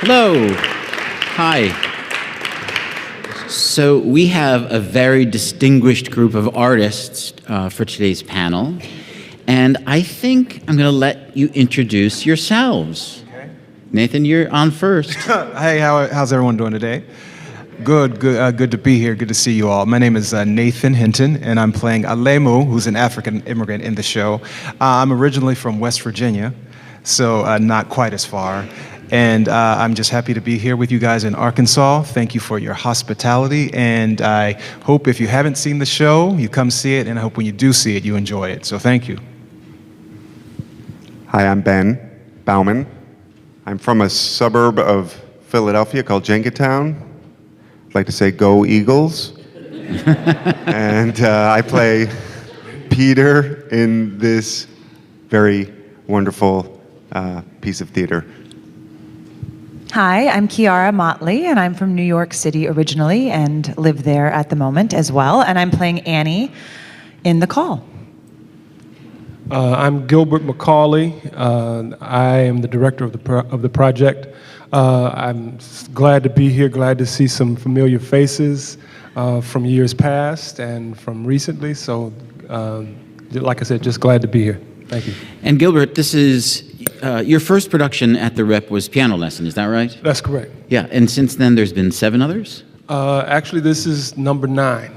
Hello. Hi. So we have a very distinguished group of artists for today's panel. And I think I'm going to let you introduce yourselves. Okay. Nathan, you're on first. Hey, how's everyone doing today? Good to be here. Good to see you all. My name is Nathan Hinton, and I'm playing Alemu, who's an African immigrant in the show. I'm originally from West Virginia, so not quite as far. And I'm just happy to be here with you guys in Arkansas. Thank you for your hospitality, and I hope if you haven't seen the show, you come see it, and I hope when you do see it, you enjoy it. So thank you. Hi, I'm Ben Bauman. I'm from a suburb of Philadelphia called Jenkintown. I'd like to say go Eagles. And I play Peter in this very wonderful piece of theater. Hi, I'm Kiara Motley, and I'm from New York City originally and live there at the moment as well, and I'm playing Annie in The Call. I'm Gilbert McCauley. I am the director of the project. I'm glad to be here, glad to see some familiar faces from years past and from recently, so like I said, just glad to be here. Thank you. And Gilbert, this is your first production at the Rep was Piano Lesson, is that right? That's correct. Yeah, and since then there's been 7 others? Actually, this is number 9.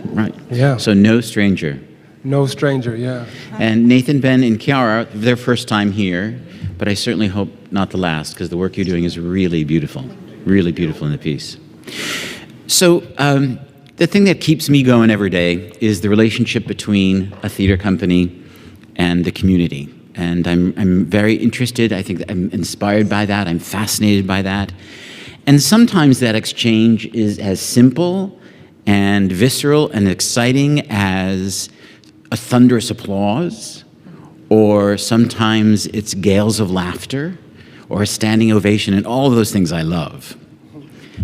Right. Yeah. So no stranger. No stranger, yeah. And Nathan, Ben, and Kiara, their first time here, but I certainly hope not the last, because the work you're doing is really beautiful in the piece. So the thing that keeps me going every day is the relationship between a theater company and the community. And I'm very interested. I think that I'm inspired by that. I'm fascinated by that. And sometimes that exchange is as simple and visceral and exciting as a thunderous applause, or sometimes it's gales of laughter, or a standing ovation, and all of those things I love.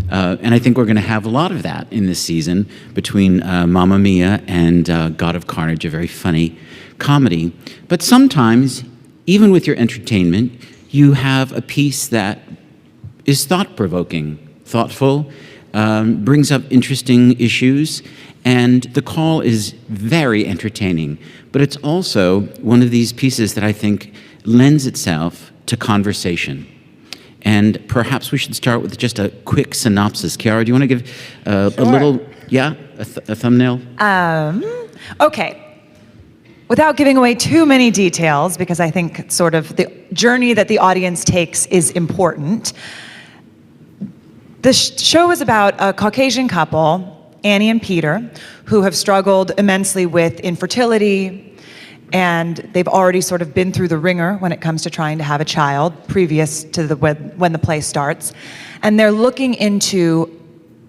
And I think we're going to have a lot of that in this season between Mamma Mia and God of Carnage, a very funny comedy. But sometimes, even with your entertainment, you have a piece that is thought-provoking, thoughtful, brings up interesting issues, and The Call is very entertaining. But it's also one of these pieces that I think lends itself to conversation. And perhaps we should start with just a quick synopsis. Kiara, do you want to give a little, a thumbnail? Okay. Without giving away too many details, because I think sort of the journey that the audience takes is important, the show is about a Caucasian couple, Annie and Peter, who have struggled immensely with infertility, and they've already sort of been through the ringer when it comes to trying to have a child previous to when the play starts. And they're looking into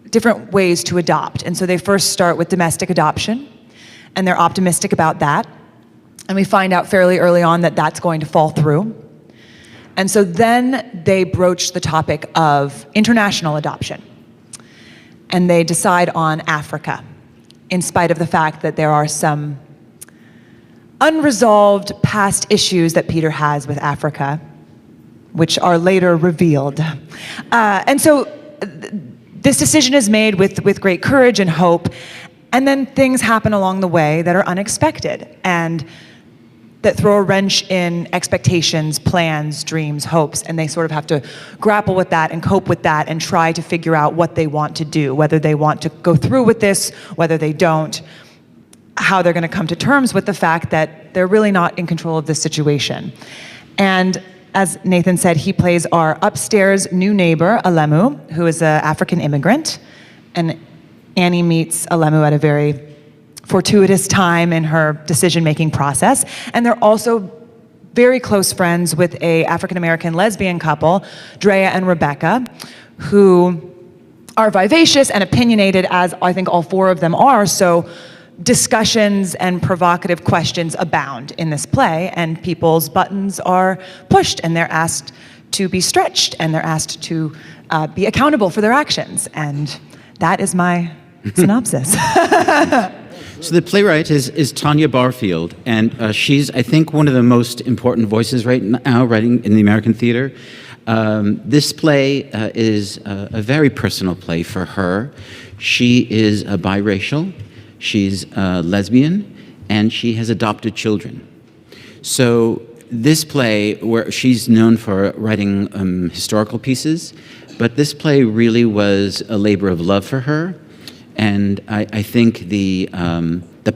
different ways to adopt. And so they first start with domestic adoption, and they're optimistic about that. And we find out fairly early on that that's going to fall through. And so then they broach the topic of international adoption. And they decide on Africa, in spite of the fact that there are some unresolved past issues that Peter has with Africa, which are later revealed. And so this decision is made with great courage and hope, and then things happen along the way that are unexpected and that throw a wrench in expectations, plans, dreams, hopes, and they sort of have to grapple with that and cope with that and try to figure out what they want to do, whether they want to go through with this, whether they don't, how they're going to come to terms with the fact that they're really not in control of this situation. And as Nathan said, he plays our upstairs new neighbor, Alemu, who is an African immigrant, and Annie meets Alemu at a very fortuitous time in her decision-making process. And they're also very close friends with a African-American lesbian couple, Drea and Rebecca, who are vivacious and opinionated, as I think all 4 of them are. So discussions and provocative questions abound in this play, and people's buttons are pushed, and they're asked to be stretched, and they're asked to be accountable for their actions. And that is my synopsis. So the playwright is Tanya Barfield, and she's, I think, one of the most important voices right now writing in the American theater. This play is a very personal play for her. She is a biracial, she's a lesbian, and she has adopted children. So this play, where she's known for writing historical pieces, but this play really was a labor of love for her. And I think the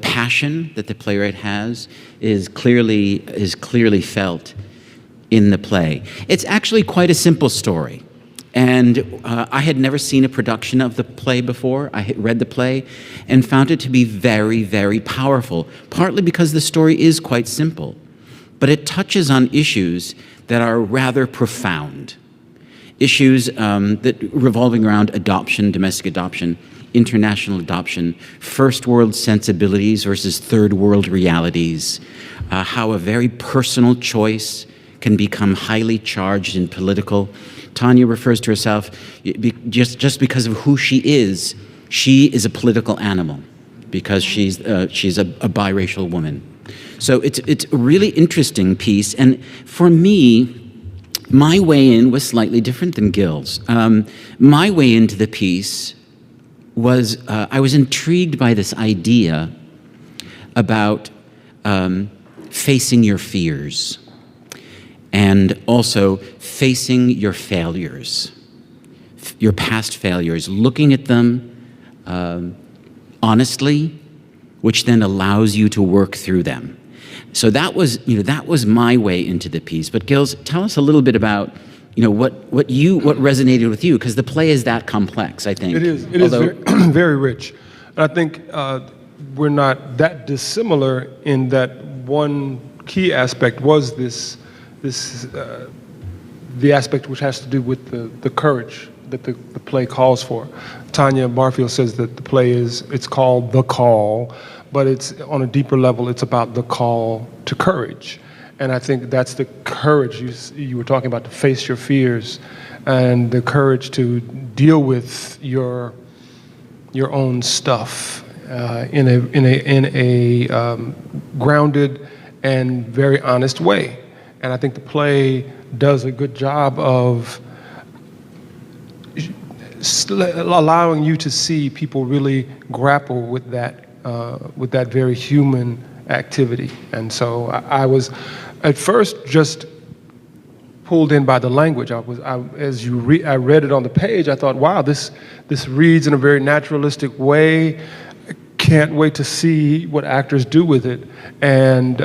passion that the playwright has is clearly felt in the play. It's actually quite a simple story. And I had never seen a production of the play before. I had read the play and found it to be very, very powerful, partly because the story is quite simple, but it touches on issues that are rather profound. Issues that revolving around adoption, domestic adoption, international adoption, first world sensibilities versus third world realities, how a very personal choice can become highly charged and political. Tanya refers to herself, just because of who she is a political animal, because she's a biracial woman. So it's a really interesting piece, and for me, my way in was slightly different than Gil's. My way into the piece was, I was intrigued by this idea about facing your fears and also facing your failures, your past failures, looking at them honestly, which then allows you to work through them. So that was my way into the piece. But Gilles, tell us a little bit about what resonated with you, because the play is that complex, I think. It is very, very rich. And I think we're not that dissimilar in that one key aspect was the aspect which has to do with the courage that the play calls for. Tanya Barfield says that the play it's called The Call, but it's on a deeper level, it's about the call to courage. And I think that's the courage you were talking about, to face your fears and the courage to deal with your own stuff in a grounded and very honest way. And I think the play does a good job of allowing you to see people really grapple with that very human activity. And so I was at first just pulled in by the language. I read it on the page, I thought, wow, this reads in a very naturalistic way. Can't wait to see what actors do with it. And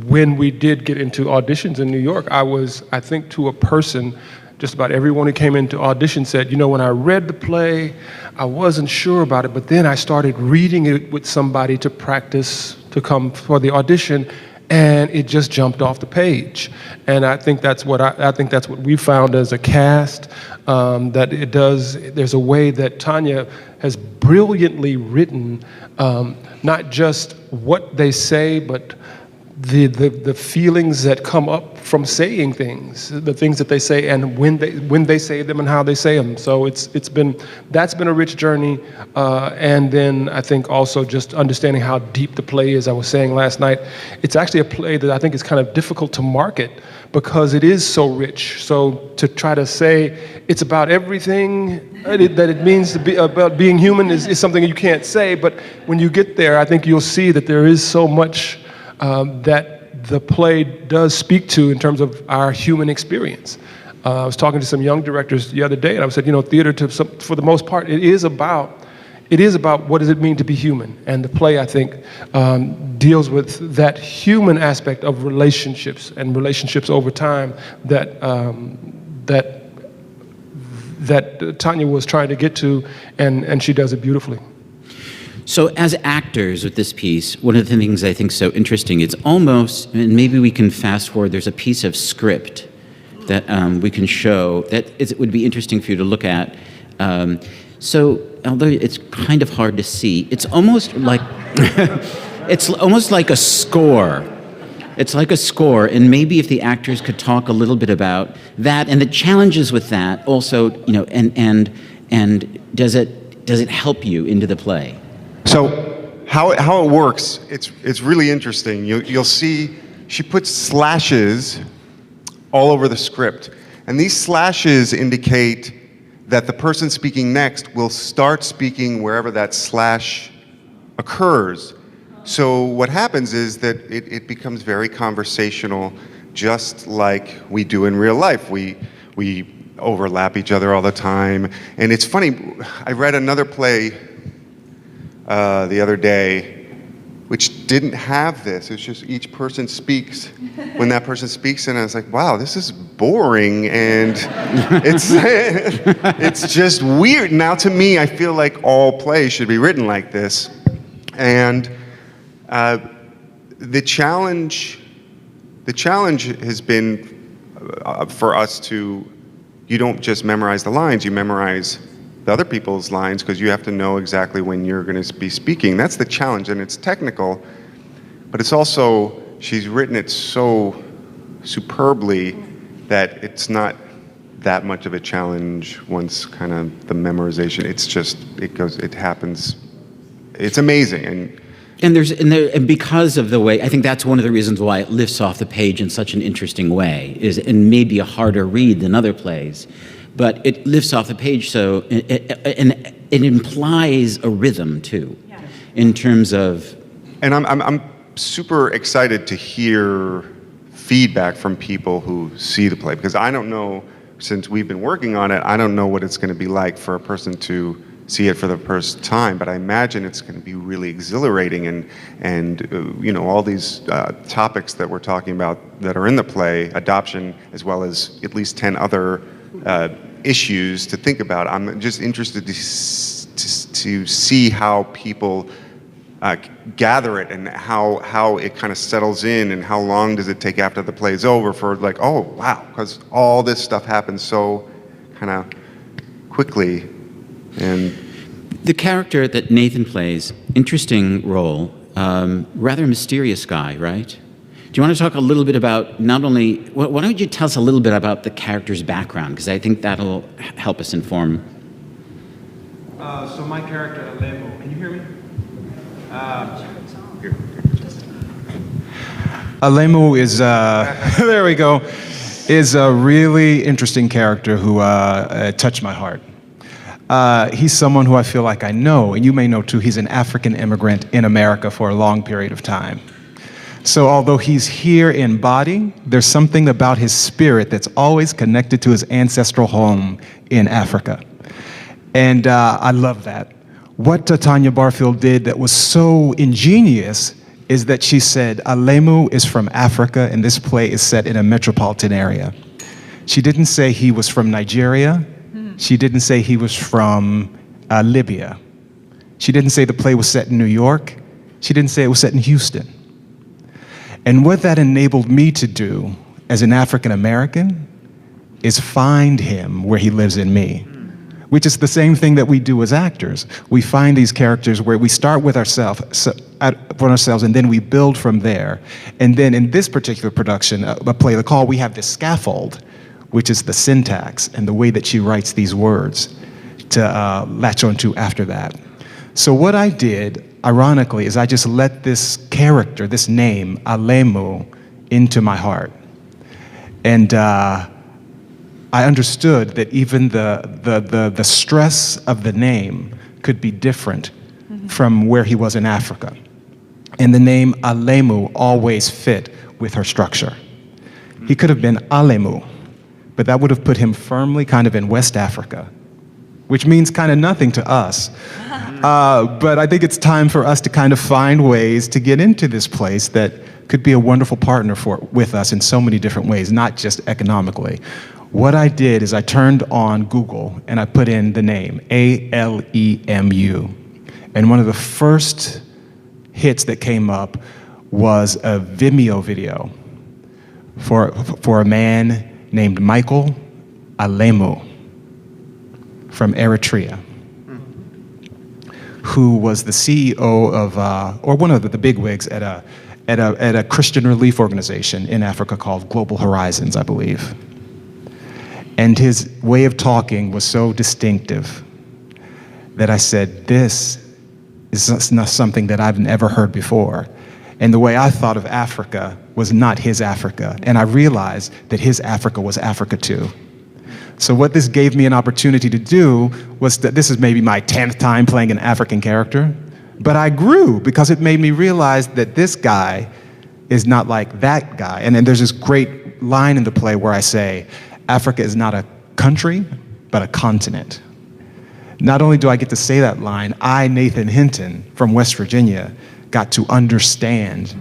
when we did get into auditions in New York, I think to a person, just about everyone who came into audition said, when I read the play, I wasn't sure about it, but then I started reading it with somebody to practice to come for the audition, and it just jumped off the page. And I think that's what we found as a cast, that it does. There's a way that Tanya has brilliantly written, not just what they say, but the feelings that come up from saying things, the things that they say, and when they say them and how they say them. So that's been a rich journey, and then I think also just understanding how deep the play is. I was saying last night, it's actually a play that I think is kind of difficult to market because it is so rich. So to try to say it's about everything that it means to be about being human is something you can't say. But when you get there, I think you'll see that there is so much that the play does speak to in terms of our human experience. I was talking to some young directors the other day, and I said, theater, for the most part, it is about what does it mean to be human. And the play, I think, deals with that human aspect of relationships and relationships over time that Tanya was trying to get to, and she does it beautifully. So as actors with this piece, one of the things I think is so interesting, it's almost, and maybe we can fast forward, there's a piece of script that we can show that it would be interesting for you to look at. So although it's kind of hard to see, it's almost like, it's almost like a score. It's like a score, and maybe if the actors could talk a little bit about that and the challenges with that also, and does it help you into the play? So how it works, it's really interesting. You'll see she puts slashes all over the script. And these slashes indicate that the person speaking next will start speaking wherever that slash occurs. So what happens is that it becomes very conversational, just like we do in real life. We overlap each other all the time. And it's funny, I read another play the other day which didn't have this. It's just each person speaks when that person speaks, and I was like, wow, this is boring, and it's just weird. Now to me, I feel like all plays should be written like this. And the challenge has been for us to, you don't just memorize the lines, you memorize the other people's lines, because you have to know exactly when you're going to be speaking. That's the challenge, and it's technical, but it's also, she's written it so superbly that it's not that much of a challenge once kind of the memorization. It's just, it happens. It's amazing. And because of the way, I think that's one of the reasons why it lifts off the page in such an interesting way, and maybe a harder read than other plays. But it lifts off the page, so it implies a rhythm too, in terms of. And I'm super excited to hear feedback from people who see the play, because I don't know, since we've been working on it, I don't know what it's going to be like for a person to see it for the first time. But I imagine it's going to be really exhilarating, and you know, all these topics that we're talking about that are in the play, adoption, as well as at least 10 other issues to think about. I'm just interested to see how people gather it, and how it kind of settles in, and how long does it take after the play's over for like, oh wow, because all this stuff happens so kind of quickly. And the character that Nathan plays, interesting role, rather mysterious guy, right? Do you want to talk a little bit about not only, why don't you tell us a little bit about the character's background, because I think that'll help us inform. So my character, Alemo, can you hear me? Alemo is, there we go, is a really interesting character who touched my heart. He's someone who I feel like I know, and you may know too. He's an African immigrant in America for a long period of time. So although he's here in body, there's something about his spirit that's always connected to his ancestral home in Africa. And I love that. What Tanya Barfield did that was so ingenious is that she said, Alemu is from Africa, and this play is set in a metropolitan area. She didn't say he was from Nigeria. She didn't say he was from Libya. She didn't say the play was set in New York. She didn't say it was set in Houston. And what that enabled me to do as an African American is find him where he lives in me, which is the same thing that we do as actors. We find these characters where we start with ourselves, and then we build from there. And then in this particular production, a play, The Call, we have this scaffold, which is the syntax and the way that she writes these words to latch onto after that. So what I did, ironically, is I just let this character, this name, Alemu, into my heart. And I understood that even the stress of the name could be different from where he was in Africa. And the name Alemu always fit with her structure. He could have been Alemu, but that would have put him firmly kind of in West Africa, which means kind of nothing to us. But I think it's time for us to kind of find ways to get into this place that could be a wonderful partner with us in so many different ways, not just economically. What I did is I turned on Google and I put in the name, A-L-E-M-U. And one of the first hits that came up was a Vimeo video for a man named Michael Alemu from Eritrea, who was the CEO of, or one of the bigwigs at a Christian relief organization in Africa called Global Horizons, I believe. And his way of talking was so distinctive that I said, this is not something that I've never heard before. And the way I thought of Africa was not his Africa. And I realized that his Africa was Africa too. So what this gave me an opportunity to do was that this is maybe my 10th time playing an African character, but I grew because it made me realize that this guy is not like that guy. And then there's this great line in the play where I say, Africa is not a country, but a continent. Not only do I get to say that line, I, Nathan Hinton from West Virginia, got to understand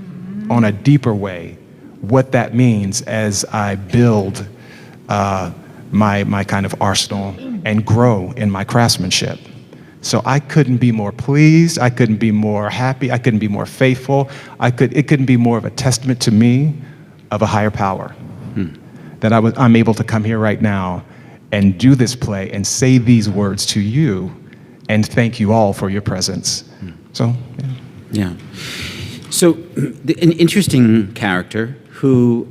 on a deeper way what that means as I build my kind of arsenal and grow in my craftsmanship. So I couldn't be more pleased, I couldn't be more happy, I couldn't be more faithful, it couldn't be more of a testament to me of a higher power. That I'm able to come here right now and do this play and say these words to you and thank you all for your presence. So, yeah. So, an interesting character who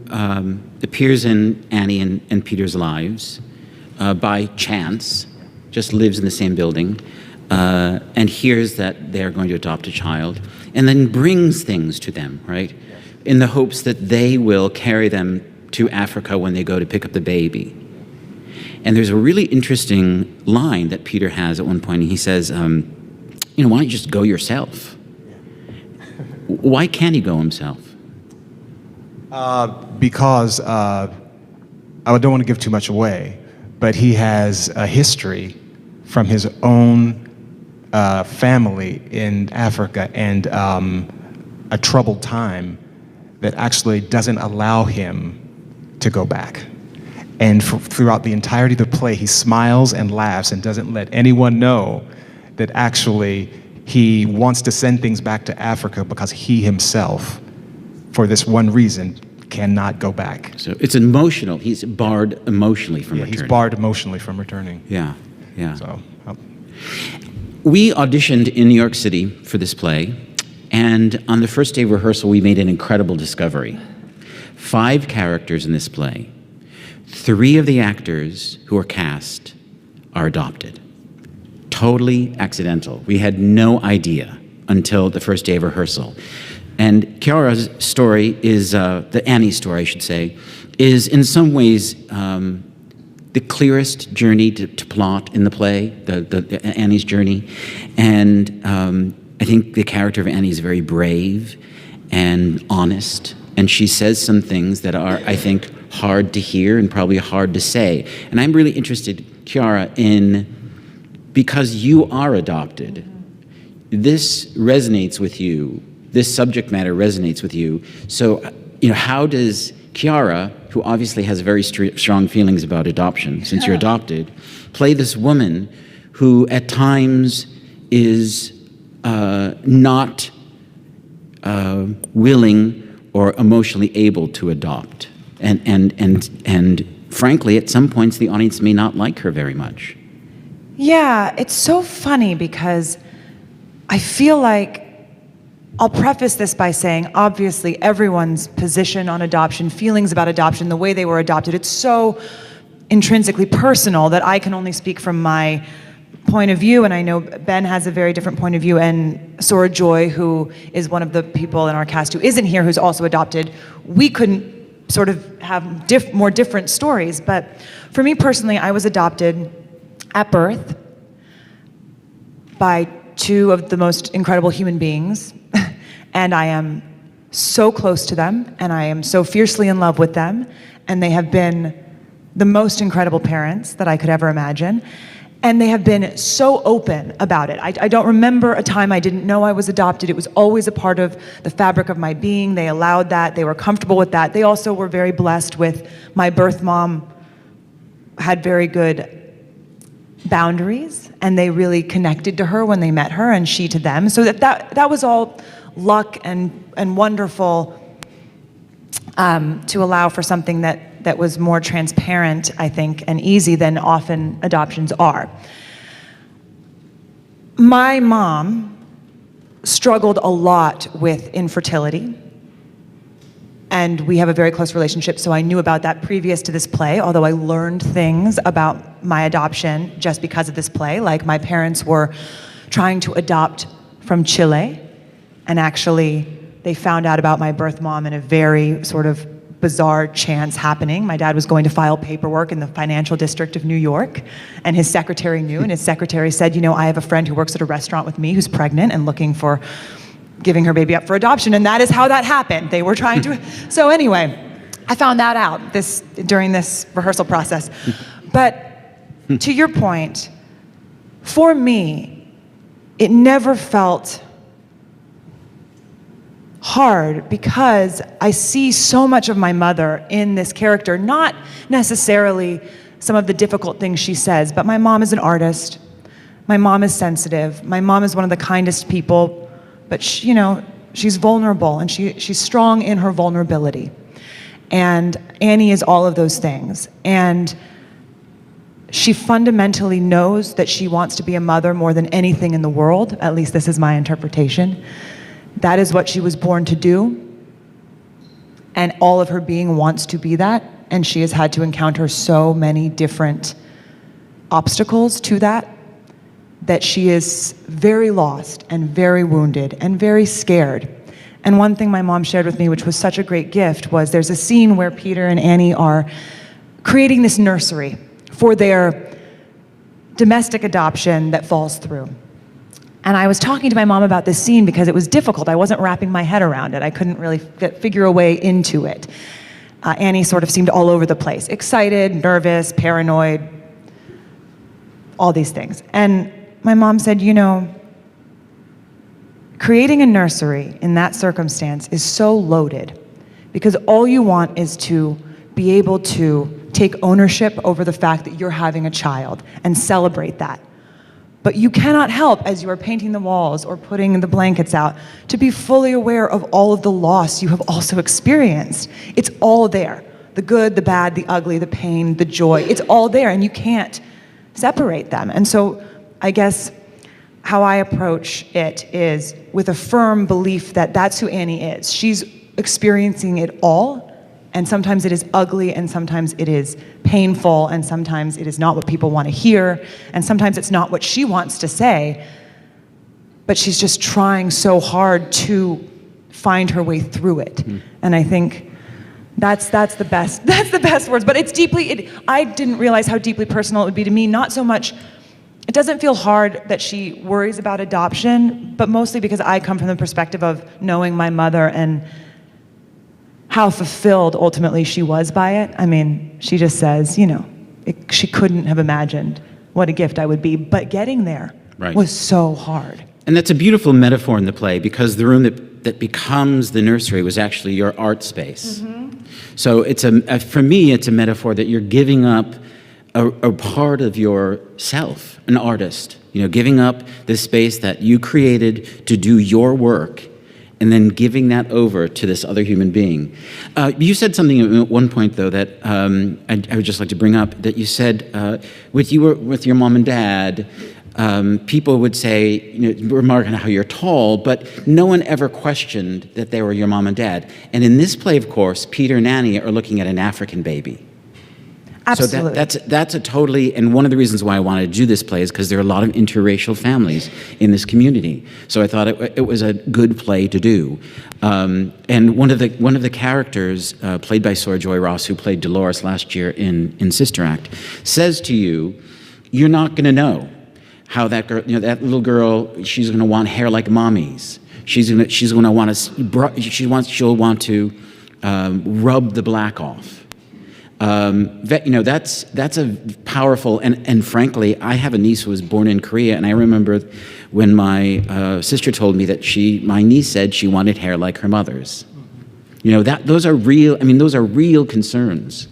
appears in Annie and Peter's lives by chance, just lives in the same building, and hears that they're going to adopt a child, and then brings things to them, right? In the hopes that they will carry them to Africa when they go to pick up the baby. And there's a really interesting line that Peter has at one point, and he says, why don't you just go yourself? Why can't he go himself? Because I don't want to give too much away, but he has a history from his own family in Africa and a troubled time that actually doesn't allow him to go back. And throughout the entirety of the play, he smiles and laughs and doesn't let anyone know that actually he wants to send things back to Africa because he himself, for this one reason, cannot go back. So it's emotional. He's barred emotionally from returning. He's barred emotionally from returning. Yeah. So, we auditioned in New York City for this play, and on the first day of rehearsal, we made an incredible discovery. 5 characters in this play. 3 of the actors who are cast are adopted. Totally accidental. We had no idea until the first day of rehearsal. And Kiara's story is, the Annie story, I should say, is in some ways the clearest journey to plot in the play, the Annie's journey. And I think the character of Annie is very brave and honest. And she says some things that are, I think, hard to hear and probably hard to say. And I'm really interested, Kiara, because you are adopted, this resonates with you, this subject matter resonates with you. So, how does Kiara, who obviously has very strong feelings about adoption since you're adopted, play this woman who at times is not willing or emotionally able to adopt? And frankly, at some points, the audience may not like her very much. Yeah, it's so funny because I feel like I'll preface this by saying, obviously, everyone's position on adoption, feelings about adoption, the way they were adopted, it's so intrinsically personal that I can only speak from my point of view, and I know Ben has a very different point of view, and Sora Joy, who is one of the people in our cast who isn't here, who's also adopted, we couldn't sort of have more different stories. But for me personally, I was adopted at birth by 2 of the most incredible human beings, and I am so close to them, and I am so fiercely in love with them, and they have been the most incredible parents that I could ever imagine. And they have been so open about it. I don't remember a time I didn't know I was adopted. It was always a part of the fabric of my being. They allowed that. They were comfortable with that. They also were very blessed with my birth mom had very good boundaries, and they really connected to her when they met her, and she to them. So that was all luck and wonderful to allow for something that was more transparent, I think, and easy than often adoptions are. My mom struggled a lot with infertility, and we have a very close relationship, so I knew about that previous to this play, although I learned things about my adoption just because of this play. Like, my parents were trying to adopt from Chile, and actually they found out about my birth mom in a very sort of bizarre chance happening. My dad was going to file paperwork in the financial district of New York, and his secretary knew, and his secretary said, I have a friend who works at a restaurant with me who's pregnant and looking for giving her baby up for adoption, and that is how that happened. They were trying to, so anyway, I found that out during this rehearsal process. But to your point, for me, it never felt hard because I see so much of my mother in this character, not necessarily some of the difficult things she says, but my mom is an artist. My mom is sensitive. My mom is one of the kindest people, but she's vulnerable and she's strong in her vulnerability. And Annie is all of those things. And she fundamentally knows that she wants to be a mother more than anything in the world. At least this is my interpretation. That is what she was born to do. And all of her being wants to be that. And she has had to encounter so many different obstacles to that she is very lost and very wounded and very scared. And one thing my mom shared with me, which was such a great gift, was there's a scene where Peter and Annie are creating this nursery for their domestic adoption that falls through. And I was talking to my mom about this scene because it was difficult. I wasn't wrapping my head around it. I couldn't really figure a way into it. Annie sort of seemed all over the place, excited, nervous, paranoid, all these things. And my mom said, creating a nursery in that circumstance is so loaded because all you want is to be able to take ownership over the fact that you're having a child and celebrate that. But you cannot help, as you are painting the walls or putting the blankets out, to be fully aware of all of the loss you have also experienced. It's all there. The good, the bad, the ugly, the pain, the joy. It's all there, and you can't separate them. And so I guess how I approach it is with a firm belief that that's who Annie is. She's experiencing it all, and sometimes it is ugly, and sometimes it is painful, and sometimes it is not what people want to hear, and sometimes it's not what she wants to say, but she's just trying so hard to find her way through it. And I think that's the best words. But it's I didn't realize how deeply personal it would be to me, not so much. It doesn't feel hard that she worries about adoption, but mostly because I come from the perspective of knowing my mother and how fulfilled ultimately she was by it. I mean, she just says, she couldn't have imagined what a gift I would be, but getting there was so hard. And that's a beautiful metaphor in the play because the room that becomes the nursery was actually your art space. Mm-hmm. So for me, it's a metaphor that you're giving up a part of yourself, an artist, giving up the space that you created to do your work and then giving that over to this other human being. You said something at one point, though, that I would just like to bring up, that you said with your mom and dad, people would say, remark on how you're tall, but no one ever questioned that they were your mom and dad. And in this play, of course, Peter and Annie are looking at an African baby. Absolutely. So that's a totally, and one of the reasons why I wanted to do this play is because there are a lot of interracial families in this community. So I thought it was a good play to do. And one of the characters, played by Sora Joy Ross, who played Dolores last year in Sister Act, says to you, you're not going to know how that girl, that little girl, she's going to want hair like mommy's. She'll want to rub the black off. That's a powerful, and frankly, I have a niece who was born in Korea, and I remember when my sister told me that my niece said she wanted hair like her mother's. Those are real concerns.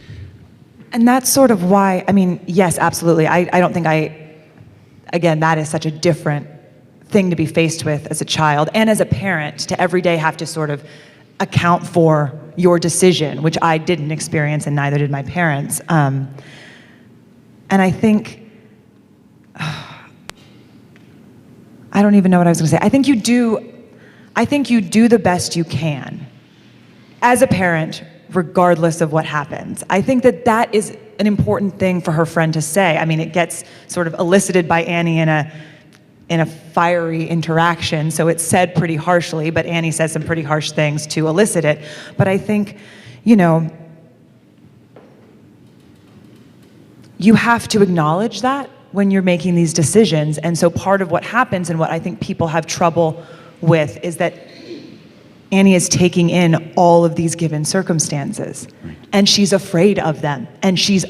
And that's sort of why, yes, absolutely. I don't think again, that is such a different thing to be faced with as a child and as a parent, to every day have to sort of account for your decision, which I didn't experience and neither did my parents. And I think, I don't even know what I was going to say. I think you do the best you can as a parent, regardless of what happens. I think that is an important thing for her friend to say. It gets sort of elicited by Annie in a fiery interaction, so it's said pretty harshly, but Annie says some pretty harsh things to elicit it. But I think you know, you have to acknowledge that when you're making these decisions. And so part of what happens and what I think people have trouble with is that Annie is taking in all of these given circumstances, and she's afraid of them, and she's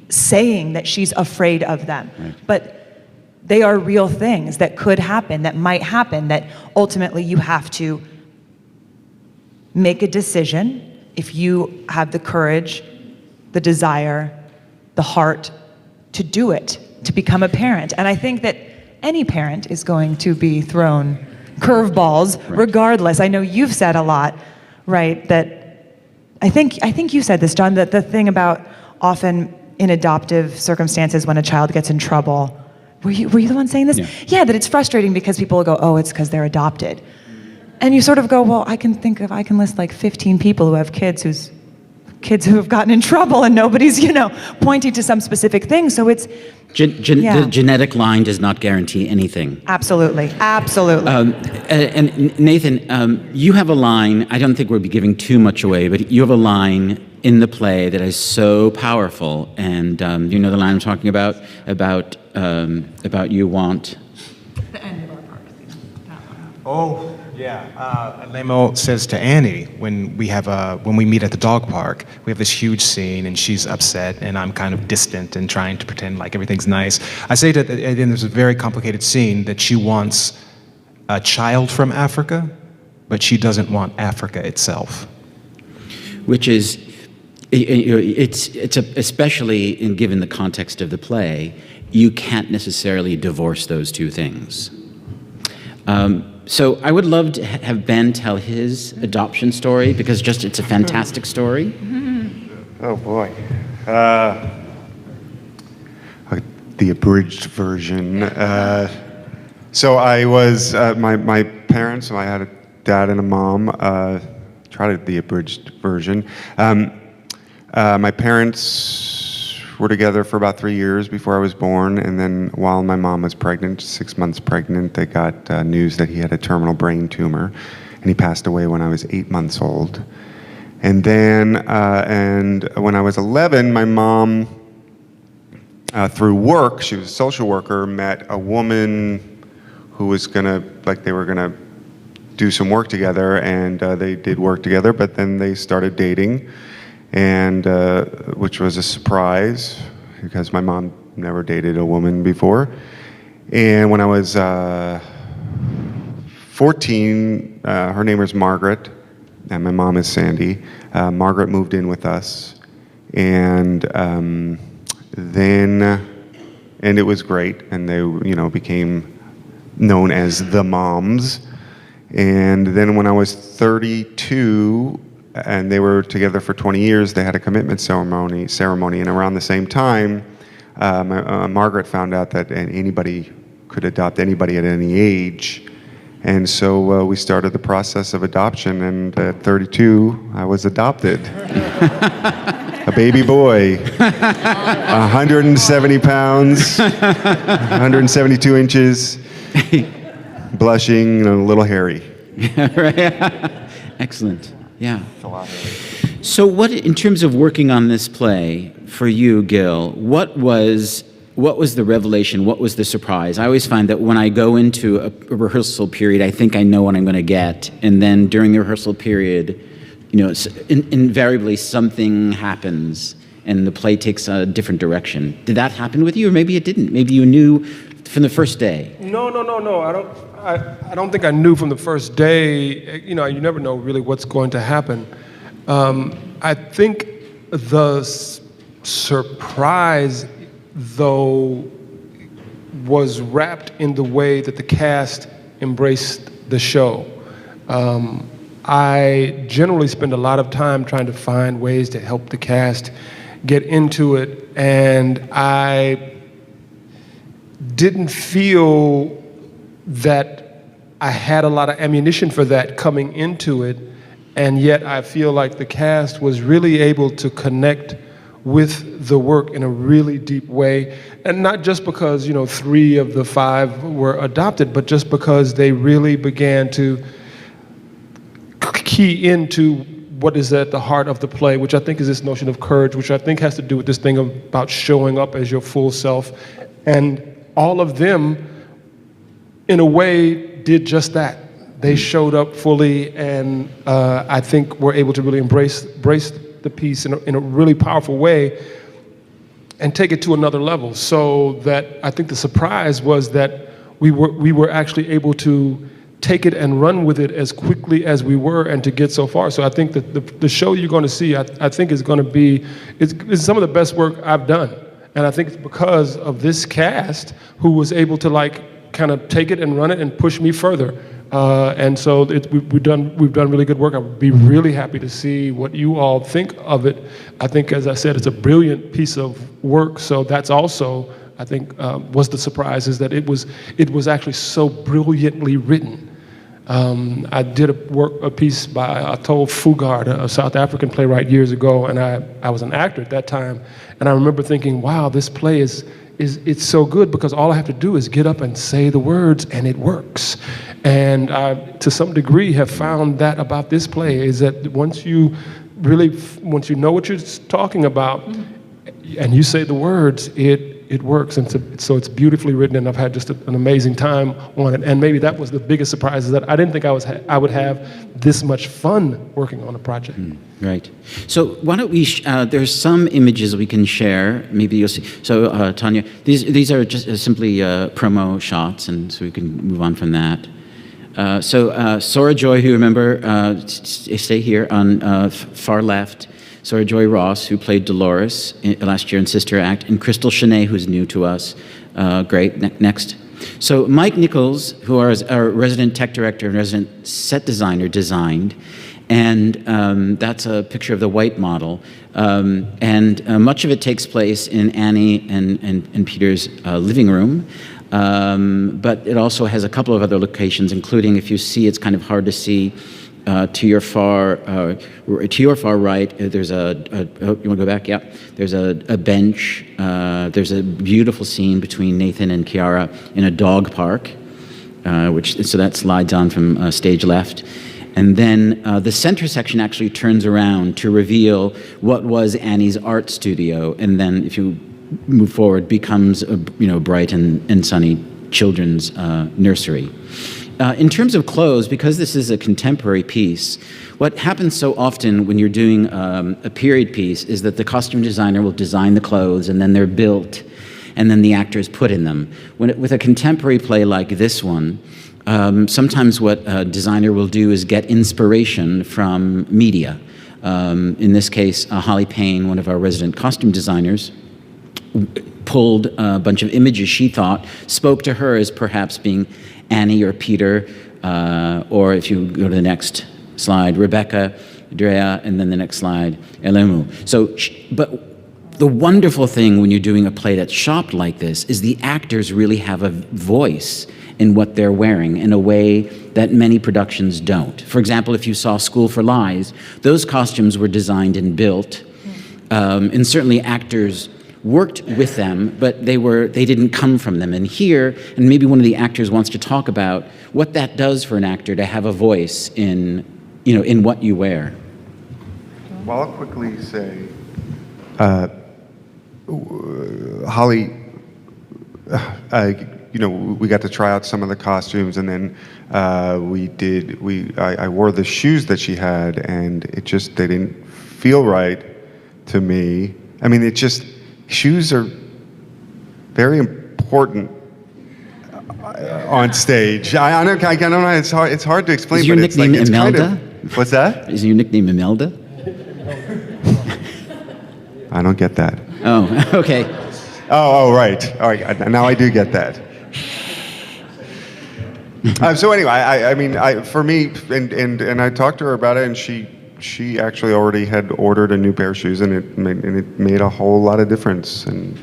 saying that she's afraid of them. But they are real things that could happen, that might happen, that ultimately you have to make a decision if you have the courage, the desire, the heart to do it, to become a parent. And I think that any parent is going to be thrown curveballs regardless. I know you've said a lot, right, that I think you said this, John, that the thing about often in adoptive circumstances when a child gets in trouble, were you the one saying this? Yeah, that it's frustrating because people will go, oh, it's because they're adopted. And you sort of go, well, I can list like 15 people who have kids who have gotten in trouble and nobody's, pointing to some specific thing. So it's... The genetic line does not guarantee anything. Absolutely. And Nathan, you have a line, I don't think we'll be giving too much away, but you have a line in the play that is so powerful. And you know the line I'm talking about you want... The end of our part. Oh, yeah. Lemo says to Annie when we meet at the dog park, we have this huge scene and she's upset and I'm kind of distant and trying to pretend like everything's nice. I say that, and then there's a very complicated scene that she wants a child from Africa, but she doesn't want Africa itself. Which is, especially given the context of the play, you can't necessarily divorce those two things. So I would love to have Ben tell his adoption story because it's a fantastic story. Oh boy. The abridged version. So I was, my parents, I had a dad and a mom, try the abridged version. My parents were together for about 3 years before I was born, and then while my mom was pregnant, 6 months pregnant, they got news that he had a terminal brain tumor, and he passed away when I was 8 months old. And then, and when I was 11, my mom, through work, she was a social worker, met a woman who was they were gonna do some work together, and they did work together, but then they started dating. And which was a surprise because my mom never dated a woman before. And when I was 14, her name was Margaret, and my mom is Sandy. Margaret moved in with us, and it was great, and they became known as the Moms. And then when I was 32. And they were together for 20 years. They had a commitment ceremony, and around the same time, Margaret found out that anybody could adopt anybody at any age. And so we started the process of adoption, and at 32, I was adopted. A baby boy, 170 pounds, 172 inches, blushing, and a little hairy. Excellent. Yeah. So what, in terms of working on this play, for you, Gil, what was the revelation? What was the surprise? I always find that when I go into a rehearsal period, I think I know what I'm going to get. And then during the rehearsal period, invariably something happens and the play takes a different direction. Did that happen with you? Or maybe it didn't. Maybe you knew from the first day. No. I don't think I knew from the first day. You never know really what's going to happen. I think the surprise, though, was wrapped in the way that the cast embraced the show. I generally spend a lot of time trying to find ways to help the cast get into it, and I didn't feel that I had a lot of ammunition for that coming into it, and yet I feel like the cast was really able to connect with the work in a really deep way, and not just because 3 of the 5 were adopted, but just because they really began to key into what is at the heart of the play, which I think is this notion of courage, which I think has to do with this thing about showing up as your full self. And all of them, in a way, did just that. They showed up fully, and I think were able to really embrace the piece in a really powerful way and take it to another level. So that I think the surprise was that we were actually able to take it and run with it as quickly as we were and to get so far. So I think that the show you're going to see, I think is going to be, it's some of the best work I've done. And I think it's because of this cast who was able to kind of take it and run it and push me further. And so we've done really good work. I would be really happy to see what you all think of it. I think, as I said, it's a brilliant piece of work. So that's also, I think, was the surprise, is that it was actually so brilliantly written. I did a piece by Atol Fugard, a South African playwright, years ago, and I was an actor at that time. And I remember thinking, wow, this play it's so good because all I have to do is get up and say the words and it works. And I, to some degree, have found that about this play, is that once you know what you're talking about and you say the words, it works. And so it's beautifully written, and I've had just an amazing time on it. And maybe that was the biggest surprise, is that I didn't think I would have this much fun working on a project. Right. So why don't we, there's some images we can share, maybe you'll see. So Tanya, these are just simply promo shots, and so we can move on from that. So Sora Joy, who remember, stay here on far left. Sora Joy Ross, who played Dolores last year in Sister Act, and Crystal Chenet, who's new to us. Great. Next. So Mike Nichols, who is our resident tech director and resident set designer, designed. And that's a picture of the white model. And much of it takes place in Annie and Peter's living room. But it also has a couple of other locations, including, if you see, it's kind of hard to see, to your far right, there's you want to go back? Yeah. There's a bench. There's a beautiful scene between Nathan and Kiara in a dog park, so that slides on from stage left. And then the center section actually turns around to reveal what was Annie's art studio, and then if you move forward, becomes a bright and sunny children's nursery. In terms of clothes, because this is a contemporary piece, what happens so often when you're doing a period piece is that the costume designer will design the clothes, and then they're built, and then the actors put in them. With a contemporary play like this one, sometimes what a designer will do is get inspiration from media. In this case, Holly Payne, one of our resident costume designers, pulled a bunch of images she thought spoke to her as perhaps being Annie or Peter, or if you go to the next slide, Rebecca, Drea, and then the next slide, Elemu. So, but the wonderful thing when you're doing a play that's shopped like this is the actors really have a voice in what they're wearing in a way that many productions don't. For example, if you saw School for Lies, those costumes were designed and built, and certainly actors worked with them, but they didn't come from them. And here, and maybe one of the actors wants to talk about what that does for an actor to have a voice in what you wear. Well, I'll quickly say, Holly, we got to try out some of the costumes, and then I wore the shoes that she had, and they didn't feel right to me. I mean, shoes are very important on stage. I don't know. It's hard to explain. Is your nickname Imelda? What's that? Is your nickname Imelda? I don't get that. Oh, okay. Oh, right. All right. Now I do get that. So anyway, for me, and I talked to her about it, and she actually already had ordered a new pair of shoes, and it made a whole lot of difference. And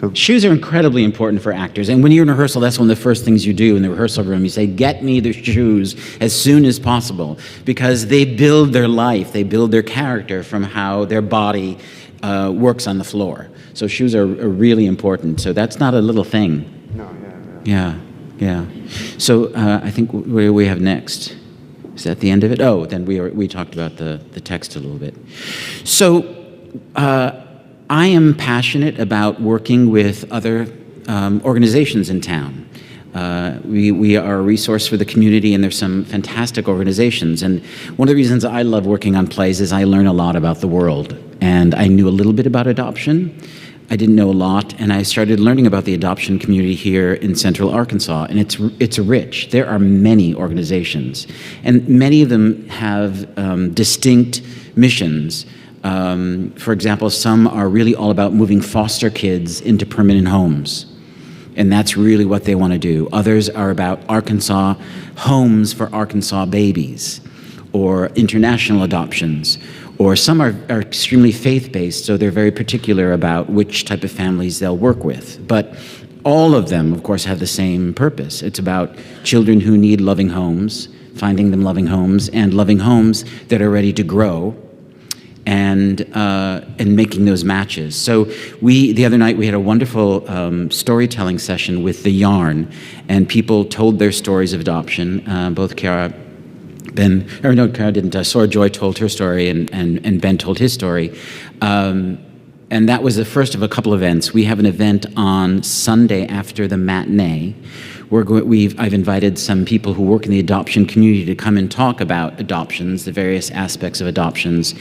so shoes are incredibly important for actors, and when you're in rehearsal, that's one of the first things you do in the rehearsal room. You say, "Get me the shoes as soon as possible," because they build their life, they build their character from how their body works on the floor. So shoes are really important. So that's not a little thing. No, yeah. Yeah. So I think where we have next. Is that the end of it? Oh, then we talked about the text a little bit. So I am passionate about working with other organizations in town. We are a resource for the community, and there's some fantastic organizations. And one of the reasons I love working on plays is I learn a lot about the world. And I knew a little bit about adoption. I didn't know a lot, and I started learning about the adoption community here in Central Arkansas, and it's rich. There are many organizations, and many of them have distinct missions. For example, some are really all about moving foster kids into permanent homes, and that's really what they want to do. Others are about Arkansas homes for Arkansas babies, or international adoptions, or some are extremely faith-based, so they're very particular about which type of families they'll work with. But all of them, of course, have the same purpose. It's about children who need loving homes, finding them loving homes, and loving homes that are ready to grow, and making those matches. So the other night we had a wonderful storytelling session with The Yarn, and people told their stories of adoption. Both Kara didn't. Sora Joy told her story, and Ben told his story. And that was the first of a couple events. We have an event on Sunday after the matinee. I've invited some people who work in the adoption community to come and talk about adoptions, the various aspects of adoptions.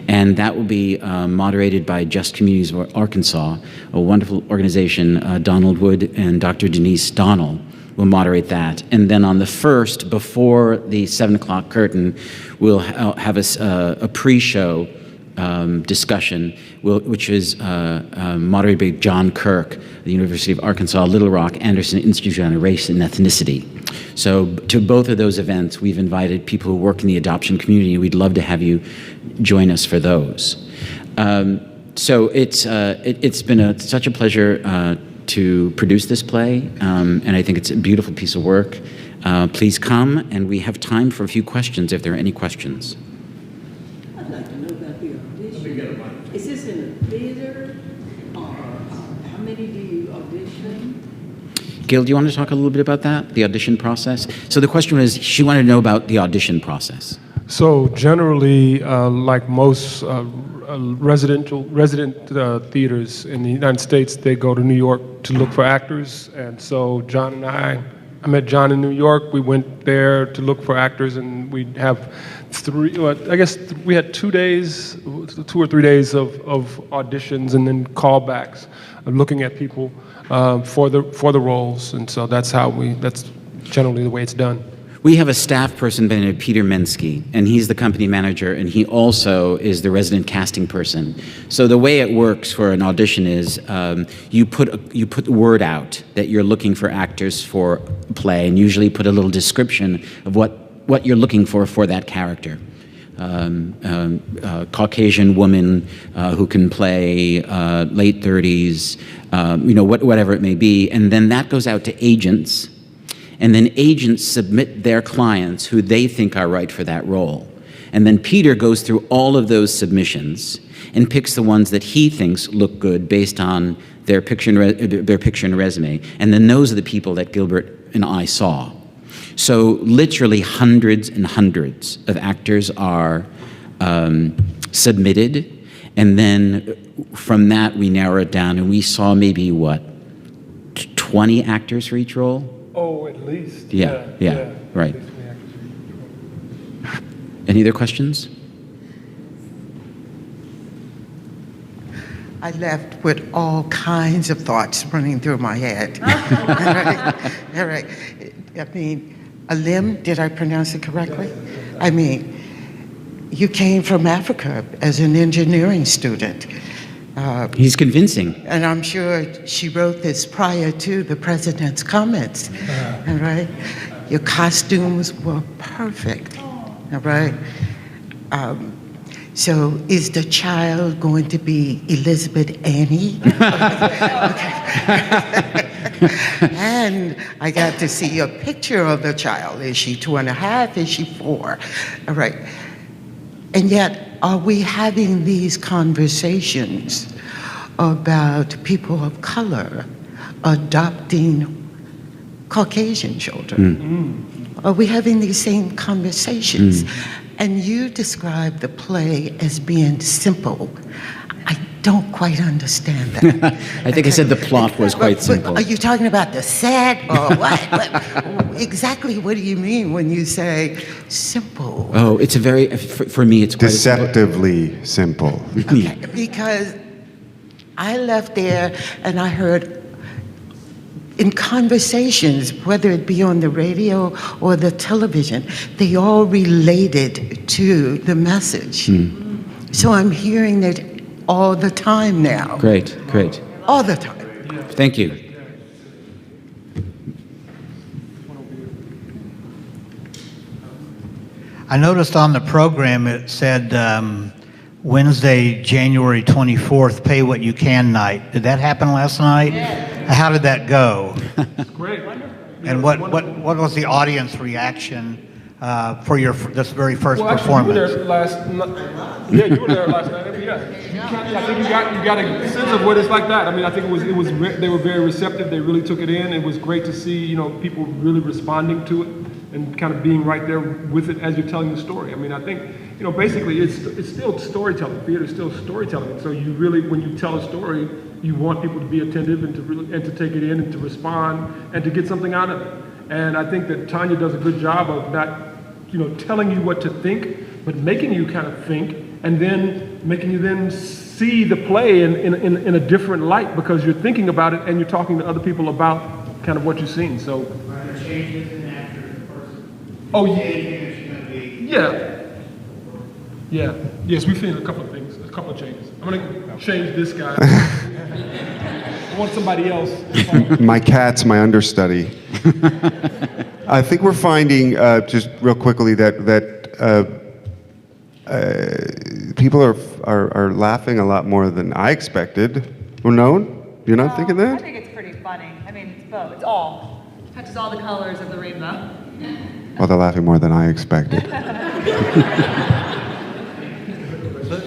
And that will be moderated by Just Communities of Arkansas, a wonderful organization. Donald Wood and Dr. Denise Donnell will moderate that. And then on the 1st, before the 7 o'clock curtain, we'll have a pre-show discussion, which is moderated by John Kirk, the University of Arkansas, Little Rock, Anderson Institute on Race and Ethnicity. So to both of those events, we've invited people who work in the adoption community. We'd love to have you join us for those. So it's been such a pleasure to produce this play, and I think it's a beautiful piece of work. Please come, and we have time for a few questions if there are any questions. I'd like to know about the audition. Is this in a theater, or how many do you audition? Gil, do you want to talk a little bit about that, the audition process? So the question was, she wanted to know about the audition process. So generally, like most resident theaters in the United States, they go to New York to look for actors. And so John and I met John in New York. We went there to look for actors, and we have we had 2 or 3 days of auditions and then callbacks, looking at people for the roles. And so that's generally the way it's done. We have a staff person by the name of Peter Mensky, and he's the company manager, and he also is the resident casting person. So the way it works for an audition is you put the word out that you're looking for actors for a play, and usually put a little description of what you're looking for that character. Caucasian woman who can play late 30s, whatever it may be, and then that goes out to agents. And then agents submit their clients who they think are right for that role. And then Peter goes through all of those submissions and picks the ones that he thinks look good based on their picture and resume. And then those are the people that Gilbert and I saw. So literally hundreds and hundreds of actors are submitted. And then from that, we narrow it down, and we saw maybe, 20 actors for each role? Oh, at least. Yeah, right. Any other questions? I left with all kinds of thoughts running through my head. All right. I mean, Alim, did I pronounce it correctly? I mean, you came from Africa as an engineering student. He's convincing. And I'm sure she wrote this prior to the president's comments, all right? Your costumes were perfect, all right? So is the child going to be Elizabeth Annie? And I got to see a picture of the child. Is she 2.5? Is she 4? All right. And yet, are we having these conversations about people of color adopting Caucasian children? are we having these same conversations? And you describe the play as being simple. I don't quite understand that. I think I said the plot was quite simple. Are you talking about the set or what? Exactly what do you mean when you say simple? Oh, it's a very, for me, it's quite Deceptively simple. Okay, because I left there and I heard in conversations, whether it be on the radio or the television, they all related to the message. So I'm hearing it all the time now. Great, great. All the time. Thank you. I noticed on the program it said Wednesday, January 24th, Pay What You Can night. Did that happen last night? How did that go? Great. And what was the audience reaction for this very first Well, actually, performance? you were there last night. Yeah, you were there last night. I mean, yeah. I think you got a sense of what it's like that. I mean, I think they were very receptive. They really took it in. It was great to see, people really responding to it and kind of being right there with it as you're telling the story. I mean, I think, basically it's still storytelling. Theater is still storytelling. And so you really, when you tell a story, you want people to be attentive and to take it in and to respond and to get something out of it. And I think that Tanya does a good job of not, telling you what to think, but making you kind of think and then making you then see the play in a different light because you're thinking about it and you're talking to other people about kind of what you've seen. So. Are there changes in after the person? Oh, yeah. Yeah. Yes, we've seen a couple of things, a couple of changes. I'm going to change this guy. I want somebody else. My cat's my understudy. I think we're finding, just real quickly, that people are laughing a lot more than I expected. Well, no? You're not thinking I that? think it's pretty funny. I mean, it's both. It's all. Touches all the colors of the rainbow. Well, they're laughing more than I expected.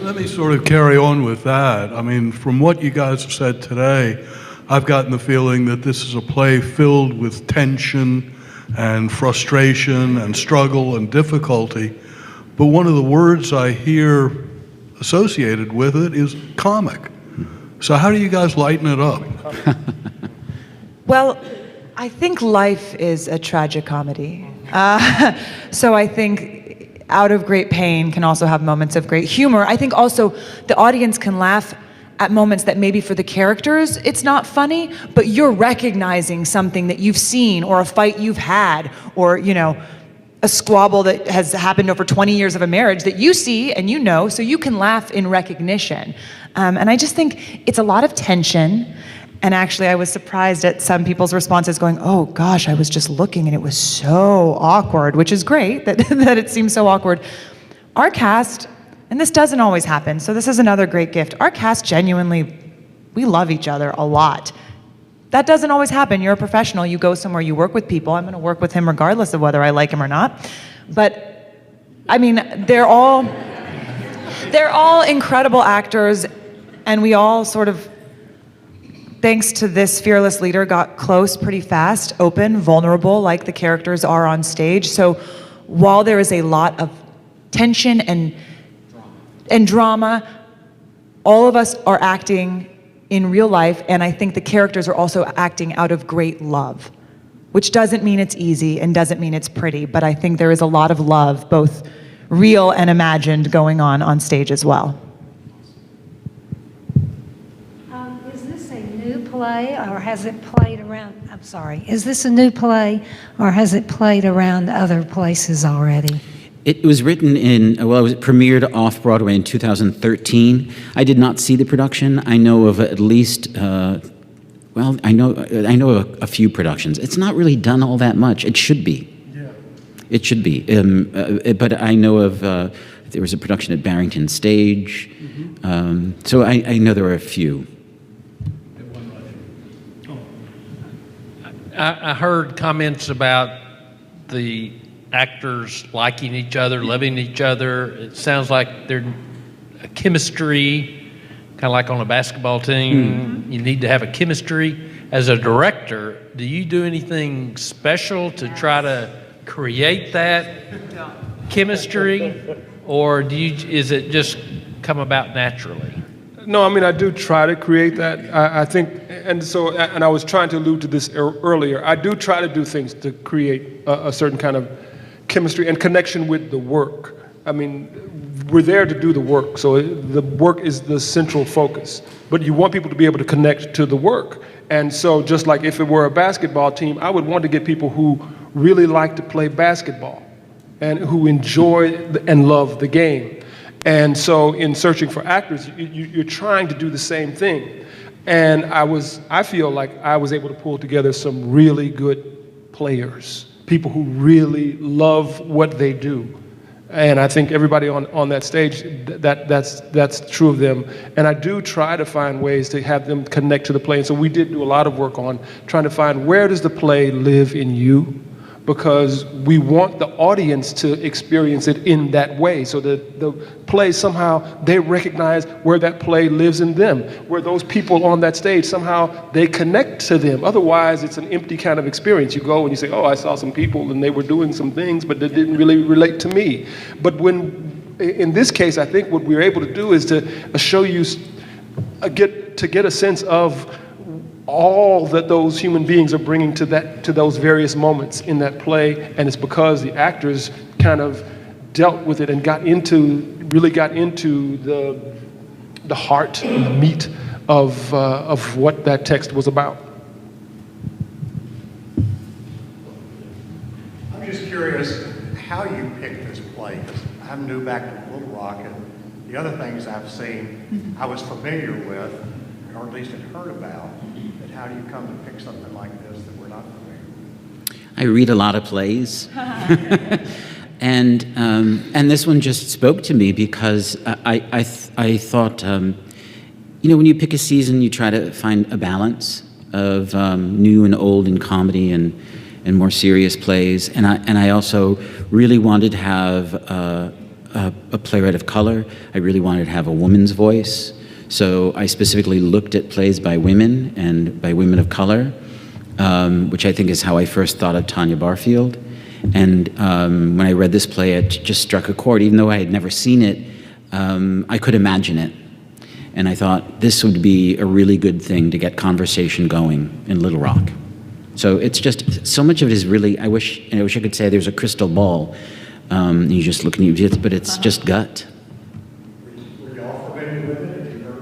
Let me sort of carry on with that. I mean, from what you guys have said today, I've gotten the feeling that this is a play filled with tension and frustration and struggle and difficulty. But one of the words I hear associated with it is comic. So how do you guys lighten it up? Well, I think life is a tragicomedy. So I think out of great pain can also have moments of great humor. I think also the audience can laugh at moments that maybe for the characters it's not funny, but you're recognizing something that you've seen or a fight you've had or, a squabble that has happened over 20 years of a marriage that you see and so you can laugh in recognition. And I just think it's a lot of tension. And actually, I was surprised at some people's responses going, oh gosh, I was just looking and it was so awkward, which is great that, that it seems so awkward. Our cast, and this doesn't always happen, so this is another great gift. Our cast genuinely, we love each other a lot. That doesn't always happen. You're a professional, you go somewhere, you work with people. I'm gonna work with him regardless of whether I like him or not. But, I mean, they're all incredible actors, and we all sort of, thanks to this fearless leader, got close pretty fast, open, vulnerable, like the characters are on stage. So while there is a lot of tension and drama, all of us are acting in real life, and I think the characters are also acting out of great love, which doesn't mean it's easy and doesn't mean it's pretty, but I think there is a lot of love, both real and imagined, going on stage as well. Is this a new play, or has it played around, I'm sorry, is this a new play, or has it played around other places already? It was written it was premiered off-Broadway in 2013. I did not see the production. I know of at least, I know of a few productions. It's not really done all that much. It should be. Yeah. It should be. But I know of, there was a production at Barrington Stage. Mm-hmm. So I know there were a few. I heard comments about the actors liking each other, loving each other. It sounds like they're a chemistry, kind of like on a basketball team. You need to have a chemistry. As a director, do you do anything special to try to create that chemistry, or is it just come about naturally? No, I mean, I do try to create that. I think, and I was trying to allude to this earlier. I do try to do things to create a certain kind of chemistry and connection with the work. I mean, we're there to do the work, so the work is the central focus. But you want people to be able to connect to the work. And so just like if it were a basketball team, I would want to get people who really like to play basketball and who enjoy and love the game. And so in searching for actors, you're trying to do the same thing. And I feel like I was able to pull together some really good players, people who really love what they do. And I think everybody on that stage, that's true of them. And I do try to find ways to have them connect to the play. And so we did do a lot of work on trying to find, where does the play live in you? Because we want the audience to experience it in that way, so that the play somehow, they recognize where that play lives in them, where those people on that stage, somehow they connect to them. Otherwise, it's an empty kind of experience. You go and you say, oh, I saw some people and they were doing some things, but they didn't really relate to me. But in this case, I think what we were able to do is to show you, get a sense of all that those human beings are bringing to those various moments in that play, and it's because the actors kind of dealt with it and really got into the heart and the meat of what that text was about. I'm just curious how you picked this play, because I'm new back to Little Rock, and the other things I've seen I was familiar with, or at least had heard about. How do you come to pick something like this that we're not familiar with? I read a lot of plays. And this one just spoke to me because I thought, when you pick a season, you try to find a balance of new and old in comedy and more serious plays. And I also really wanted to have a playwright of color. I really wanted to have a woman's voice. So I specifically looked at plays by women and by women of color, which I think is how I first thought of Tanya Barfield. And when I read this play, it just struck a chord. Even though I had never seen it, I could imagine it. And I thought this would be a really good thing to get conversation going in Little Rock. So it's just, so much of it is really, I wish I could say there's a crystal ball. And you're just looking at it, but it's just gut. Were you all familiar with it? Did you know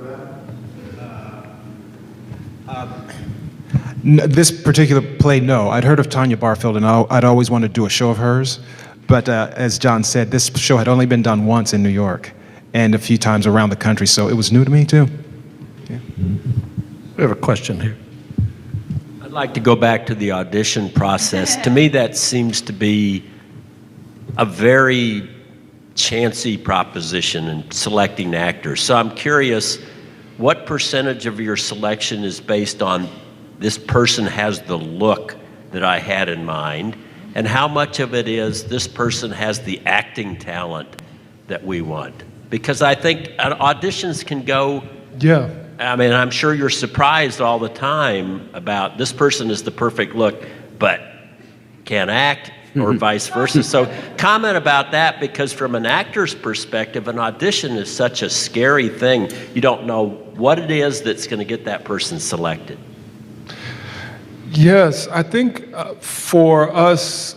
that? This particular play, no. I'd heard of Tanya Barfield, and I'd always wanted to do a show of hers. But as John said, this show had only been done once in New York and a few times around the country, so it was new to me, too. Yeah. We have a question here. I'd like to go back to the audition process. To me, that seems to be a very chancy proposition in selecting actors. So I'm curious, what percentage of your selection is based on this person has the look that I had in mind, and how much of it is this person has the acting talent that we want? Because I think auditions can go, yeah. I mean, I'm sure you're surprised all the time about this person is the perfect look, but can't act, or vice versa. So comment about that, because from an actor's perspective, an audition is such a scary thing. You don't know what it is that's going to get that person selected. Yes, I think for us,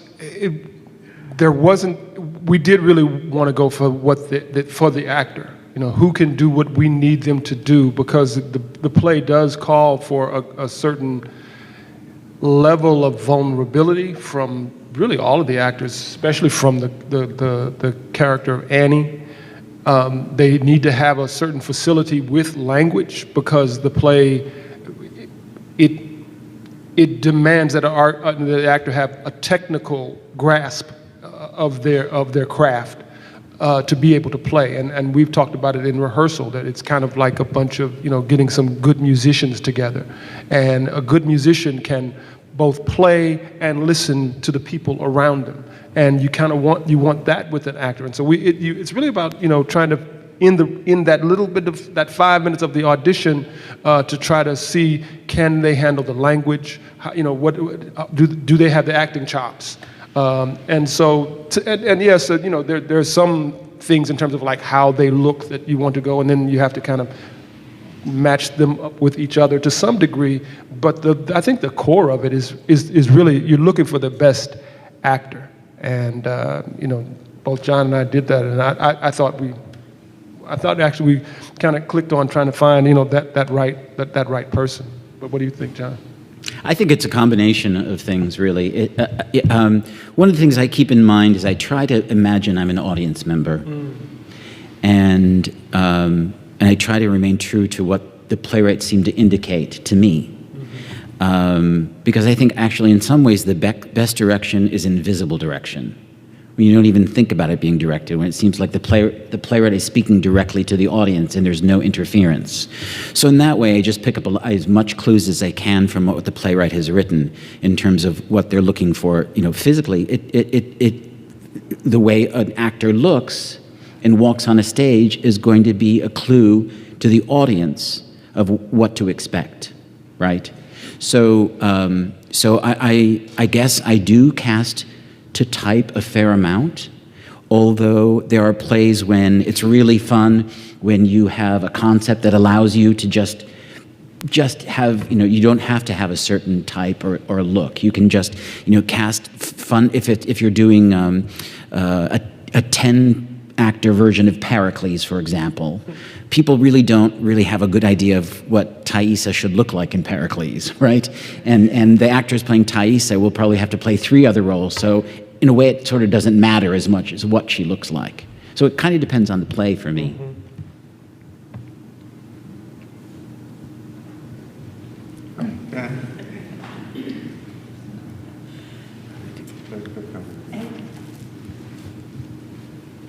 we did really want to go for for the actor. Who can do what we need them to do, because the play does call for a certain level of vulnerability from really all of the actors, especially from the character of Annie. They need to have a certain facility with language, because the play, it demands that the actor have a technical grasp of their craft to be able to play. And we've talked about it in rehearsal, that it's kind of like a bunch of, getting some good musicians together. And a good musician can both play and listen to the people around them. And you kind of want that with an actor. And so it's really about, trying to, in that little bit of that 5 minutes of the audition, to try to see, can they handle the language? What do they have the acting chops? And so, and yes, you know, there's some things in terms of like how they look that you want to go, and then you have to kind of match them up with each other to some degree. But I think the core of it is really you're looking for the best actor, and you know, both John and I did that, and I thought actually we kind of clicked on trying to find, you know, that right person. But what do you think, John? I think it's a combination of things, really. One of the things I keep in mind is I try to imagine I'm an audience member, and I try to remain true to what the playwright seemed to indicate to me, because I think actually in some ways the best direction is invisible direction. When you don't even think about it being directed, when it seems like the playwright is speaking directly to the audience and there's no interference. So in that way, I just pick up as much clues as I can from what the playwright has written in terms of what they're looking for, you know, physically. The way an actor looks and walks on a stage is going to be a clue to the audience of what to expect, right? So, I guess I do cast to type a fair amount, although there are plays when it's really fun, when you have a concept that allows you to just have, you know, you don't have to have a certain type or look. You can just, you know, cast fun. If you're doing a 10-actor version of Pericles, for example, people really don't have a good idea of what Thaisa should look like in Pericles, right? And the actors playing Thaisa will probably have to play 3 other roles. So in a way, it sort of doesn't matter as much as what she looks like. So it kind of depends on the play for me.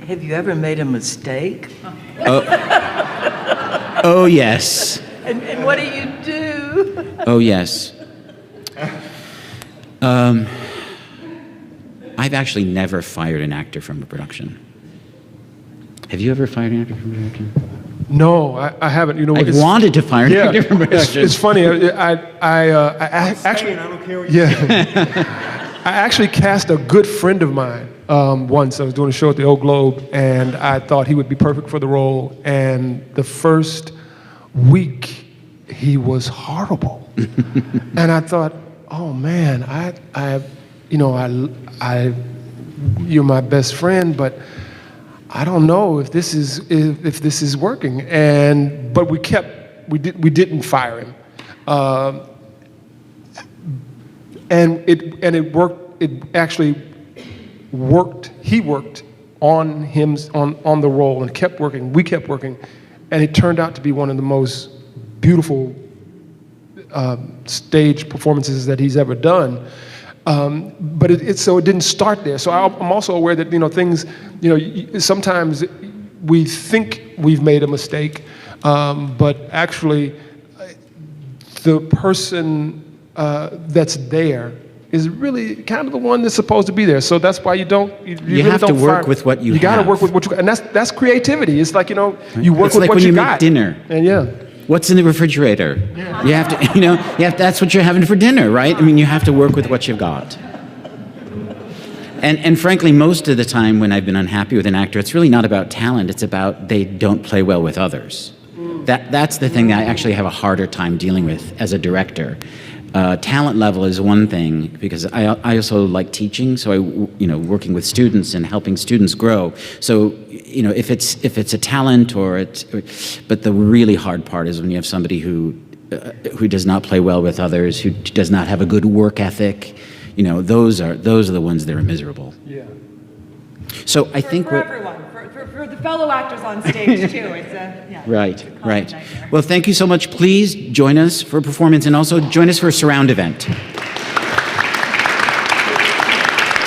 Have you ever made a mistake? Oh yes. And what do you do? Oh yes. I've actually never fired an actor from a production. Have you ever fired an actor from a production? No, I haven't. You know, I've wanted to fire an actor from a production. It's funny. I actually, I actually cast a good friend of mine once. I was doing a show at the Old Globe, and I thought he would be perfect for the role. And the first week, he was horrible. And I thought, oh man, you're my best friend, but I don't know if this is working. But we didn't fire him, and it worked. It actually worked. He worked on the role and kept working. We kept working, and it turned out to be one of the most beautiful stage performances that he's ever done. But so it didn't start there. So I'm also aware that, you know, things, you know, sometimes we think we've made a mistake, but actually the person that's there is really kind of the one that's supposed to be there. So that's why you really have to don't work with what you have. You got to work with what you got, and that's creativity. It's like, you know, you work it's with like what when you you got. make dinner. And yeah. What's in the refrigerator? Yeah. You have to, you know, that's what you're having for dinner, right? I mean, you have to work with what you've got. And frankly, most of the time when I've been unhappy with an actor, it's really not about talent. It's about they don't play well with others. That's the thing that I actually have a harder time dealing with as a director. Talent level is one thing, because I also like teaching, so working with students and helping students grow. So, you know, if it's a talent but the really hard part is when you have somebody who does not play well with others, who does not have a good work ethic. You know, those are the ones that are miserable. Yeah. So I think for everyone, for the fellow actors on stage too. It's a right. Well, thank you so much. Please join us for a performance, and also join us for a surround event.